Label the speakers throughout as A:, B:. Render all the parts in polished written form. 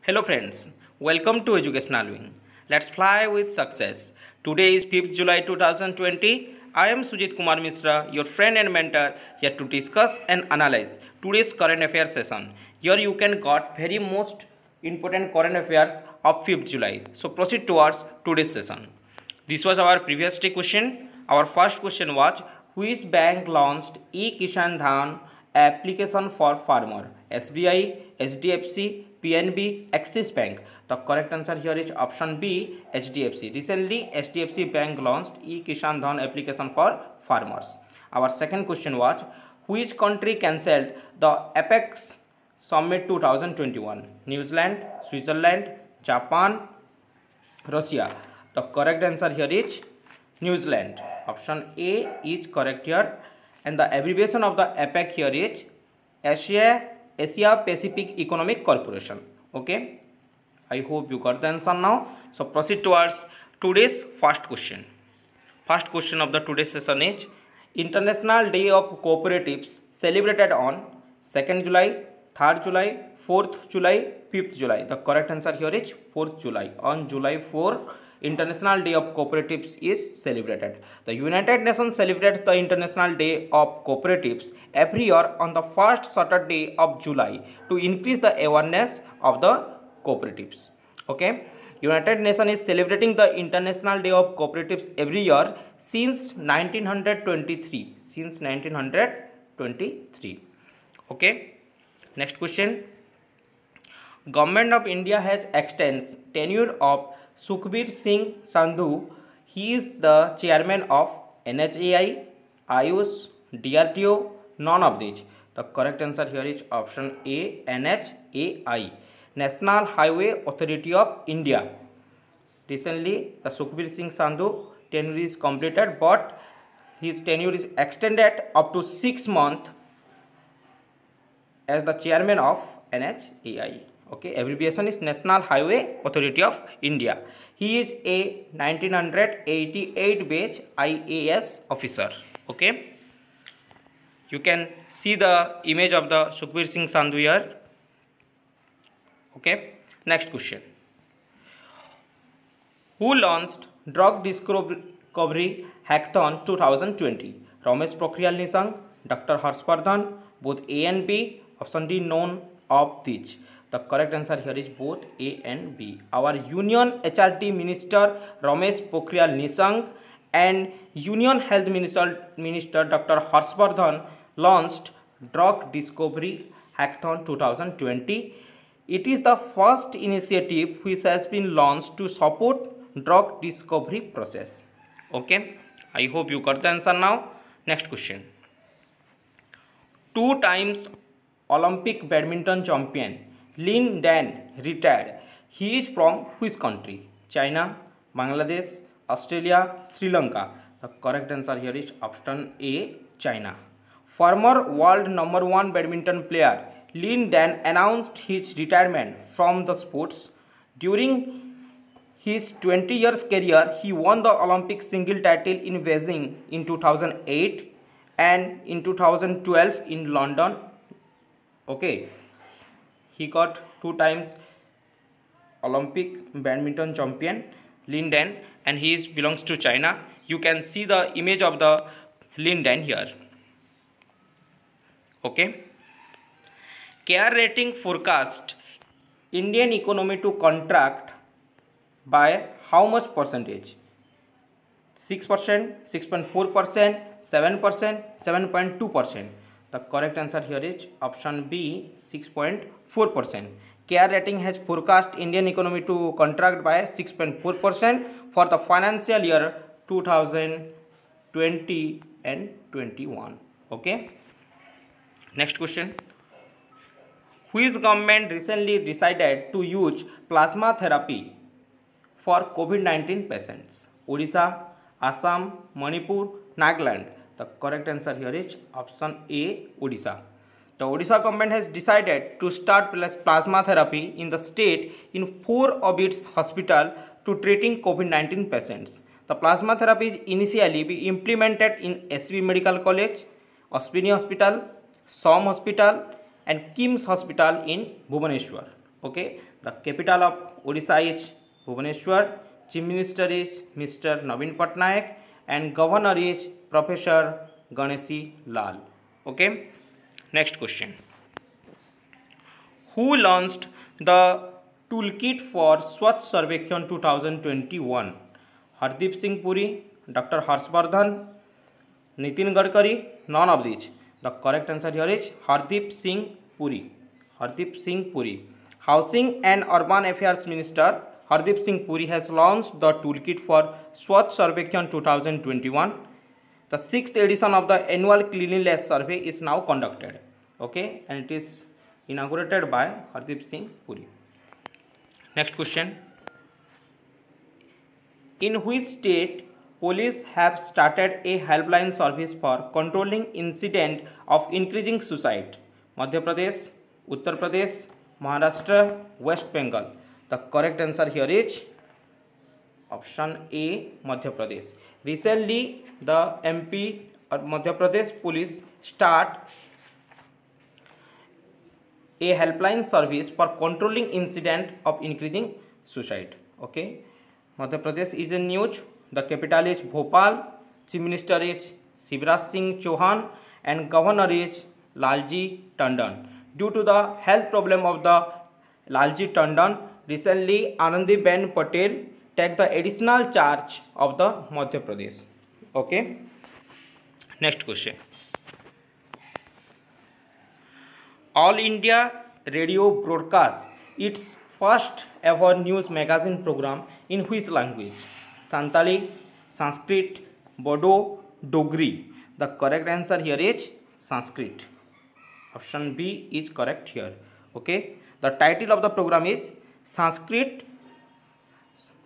A: Hello friends, welcome to Educational Wing. Let's fly with success. Today is 5th July 2020. I am Sujit Kumar Misra, your friend and mentor, here to discuss and analyze today's current affairs session. Here you can got very most important current affairs of 5th July. So proceed towards today's session. This was our previous question. Our first question was, which bank launched e-Kishan Dhan application for farmer? SBI, HDFC, PNB, Axis Bank. The correct answer here is option B, HDFC. Recently, HDFC Bank launched e-Kishan Dhan application for farmers. Our second question was, which country cancelled the Apex Summit 2021? New Zealand, Switzerland, Japan, Russia. The correct answer here is New Zealand. Option A is correct here, and the abbreviation of the APEC here is Asia Pacific Economic Corporation. Okay, I hope you got the answer now. So proceed towards today's first question. First question of the today's session is, International Day of Cooperatives celebrated on 2nd July, 3rd July, 4th July, 5th July. The correct answer here is 4th July. On July 4, International Day of Cooperatives is celebrated. The United Nations celebrates the International Day of Cooperatives every year on the first Saturday of July to increase the awareness of the cooperatives. Okay, United Nations is celebrating the International Day of Cooperatives every year since 1923. Since 1923. Okay, next question. Government of India has extended tenure of Sukhbir Singh Sandhu. He is the chairman of NHAI, Ayush, DRDO, none of these. The correct answer here is option A, NHAI, National Highway Authority of India. Recently, the Sukhbir Singh Sandhu tenure is completed, but his tenure is extended up to 6 months as the chairman of NHAI. Okay, abbreviation is National Highway Authority of India. He is a 1988 batch IAS officer. Okay, you can see the image of the Sukhbir Singh Sandhu here. Okay, next question. Who launched Drug Discovery Hackathon 2020? Ramesh Pokhriyal Nishank, Dr. Harshvardhan, both A and B. Option D, none of these. The correct answer here is both A and B. Our Union HRD Minister Ramesh Pokhriyal Nishank and Union Health Minister Dr. Harshvardhan launched Drug Discovery Hackathon 2020. It is the first initiative which has been launched to support drug discovery process. Okay, I hope you got the answer now. Next question. 2 times Olympic badminton champion Lin Dan retired. He is from which country? China, Bangladesh, Australia, Sri Lanka. The correct answer here is option A, China. Former world #1 badminton player Lin Dan announced his retirement from the sports. During his 20 years career, he won the Olympic single title in Beijing in 2008 and in 2012 in London. Okay, he got 2 times Olympic badminton champion Lin Dan, and he belongs to China. You can see the image of the Lin Dan here. Okay, CARE rating forecast Indian economy to contract by how much percentage? 6%, 6.4%, 7%, 7.2%. The correct answer here is option B, 6.4%. CARE rating has forecast Indian economy to contract by 6.4% for the financial year 2020 and 21. Okay. Next question. Which government recently decided to use plasma therapy for COVID-19 patients? Odisha, Assam, Manipur, Nagaland. The correct answer here is option A, Odisha. The Odisha government has decided to start plasma therapy in the state in 4 of its hospitals to treating COVID-19 patients. The plasma therapy is initially be implemented in SB Medical College, Ashwini Hospital, SOM Hospital and KIMS Hospital in Bhubaneswar. Okay, the capital of Odisha is Bhubaneswar. Chief Minister is Mr. Naveen Patnaik and Governor is Professor Ganeshi Lal. Okay, next question. Who launched the toolkit for Swachh Sarvekshan 2021? Hardeep Singh Puri, Dr. Harshvardhan, Nitin Gadkari, none of these. The correct answer here is Hardeep Singh Puri. Hardeep Singh Puri. Housing and Urban Affairs Minister Hardeep Singh Puri has launched the toolkit for Swachh Sarvekshan 2021. The 6th edition of the annual cleanliness survey is now conducted. Okay, and it is inaugurated by Hardeep Singh Puri. Next question. In which state police have started a helpline service for controlling incident of increasing suicide? Madhya Pradesh, Uttar Pradesh, Maharashtra, West Bengal. The correct answer here is option A, Madhya Pradesh. Recently, the MP or Madhya Pradesh police start a helpline service for controlling incident of increasing suicide. Okay, Madhya Pradesh is in news. The capital is Bhopal. Chief Minister is Shivraj Singh Chauhan and Governor is Lalji Tandon. Due to the health problem of the Lalji Tandon, recently Anandiben Patel take the additional charge of the Madhya Pradesh. Okay. Next question. All India Radio broadcasts its first ever news magazine program in which language? Santali, Sanskrit, Bodo, Dogri. The correct answer here is Sanskrit. Option B is correct here. Okay. The title of the program is Sanskrit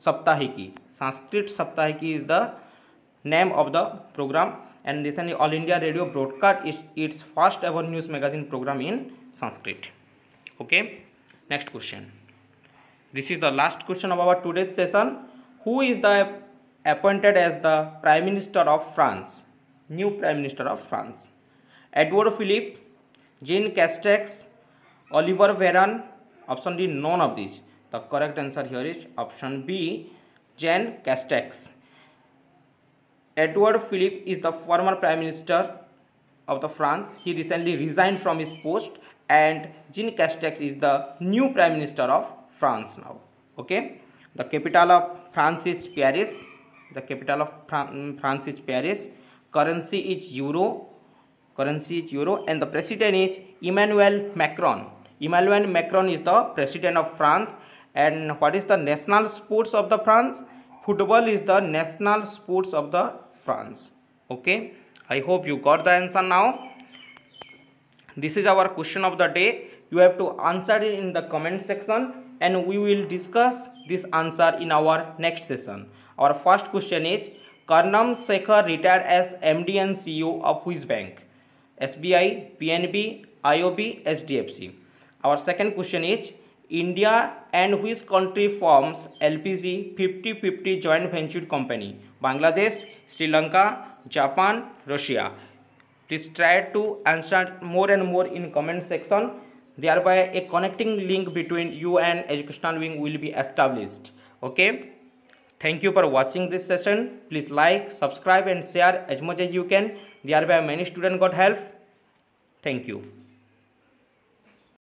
A: Saptahiki. Sanskrit Saptahiki is the name of the program, and recently All India Radio broadcast its first ever news magazine program in Sanskrit. Okay. Next question. This is the last question of our today's session. Who is the appointed as the Prime Minister of France? New Prime Minister of France. Edouard Philippe, Jean Castex, Oliver Véran. Option D, none of these. The correct answer here is option B, Jean Castex. Edouard Philippe is the former Prime Minister of the France. He recently resigned from his post, and Jean Castex is the new Prime Minister of France now. Okay. The capital of France is Paris. The capital of France is Paris. Currency is euro. And the president is Emmanuel Macron. Emmanuel Macron is the president of France. And what is the national sports of the France? Football is the national sports of the France. Okay. I hope you got the answer now. This is our question of the day. You have to answer it in the comment section, and we will discuss this answer in our next session. Our first question is, Karnam Sekhar retired as MD and CEO of which bank? SBI, PNB, IOB, SDFC. Our second question is, India and which country forms LPG 50-50 joint venture company? Bangladesh, Sri Lanka, Japan, Russia. Please try to answer more and more in comment section. Thereby a connecting link between you and Educational Wing will be established. Okay. Thank you for watching this session. Please like, subscribe and share as much as you can. Thereby many students got help. Thank you.